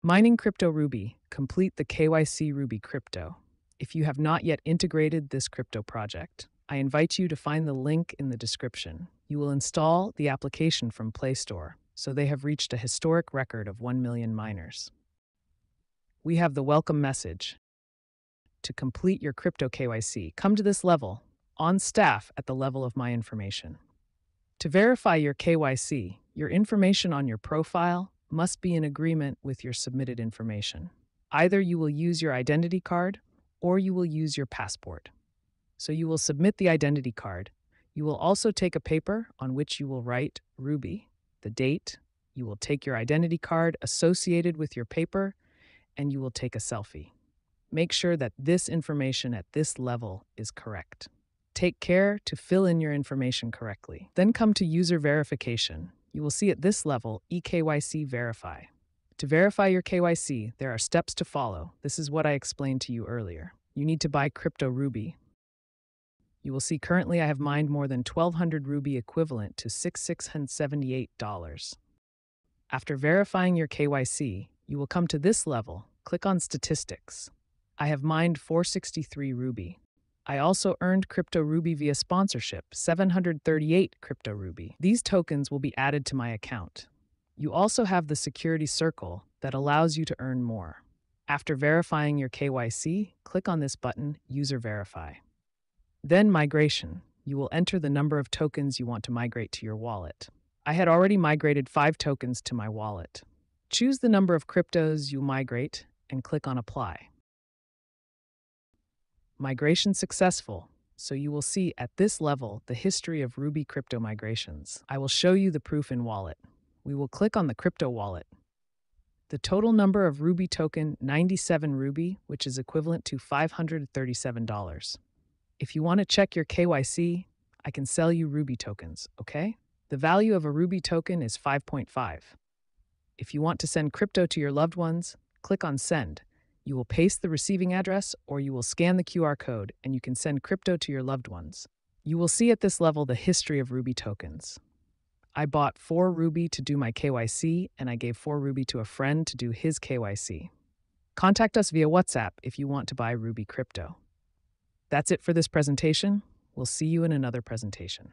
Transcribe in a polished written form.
Mining Crypto Ruby. Complete the KYC Ruby Crypto. If you have not yet integrated this crypto project, I invite you to find the link in the description. You will install the application from Play Store, so they have reached a historic record of 1 million miners. We have the welcome message. To complete your crypto KYC, come to this level, on staff at the level of my information. To verify your KYC, your information on your profile must be in agreement with your submitted information. Either you will use your identity card or you will use your passport. So you will submit the identity card. You will also take a paper on which you will write Ruby, the date. You will take your identity card associated with your paper, and you will take a selfie. Make sure that this information at this level is correct. Take care to fill in your information correctly. Then come to user verification. You will see at this level, eKYC Verify. To verify your KYC, there are steps to follow. This is what I explained to you earlier. You need to buy Crypto Ruby. You will see currently I have mined more than 1,200 Ruby equivalent to $678. After verifying your KYC, you will come to this level. Click on Statistics. I have mined 463 Ruby. I also earned Crypto Ruby via sponsorship, 738 Crypto Ruby. These tokens will be added to my account. You also have the security circle that allows you to earn more. After verifying your KYC, click on this button, User Verify. Then Migration. You will enter the number of tokens you want to migrate to your wallet. I had already migrated 5 tokens to my wallet. Choose the number of cryptos you migrate and click on Apply. Migration successful, so you will see at this level the history of Ruby crypto migrations. I will show you the proof in wallet. We will click on the crypto wallet. The total number of Ruby token, 97 Ruby, which is equivalent to $537. If you want to check your KYC, I can sell you Ruby tokens, okay? The value of a Ruby token is 5.5. If you want to send crypto to your loved ones, click on Send. You will paste the receiving address or you will scan the QR code and you can send crypto to your loved ones. You will see at this level the history of Ruby tokens. I bought 4 Ruby to do my KYC and I gave 4 Ruby to a friend to do his KYC. Contact us via WhatsApp if you want to buy Ruby crypto. That's it for this presentation. We'll see you in another presentation.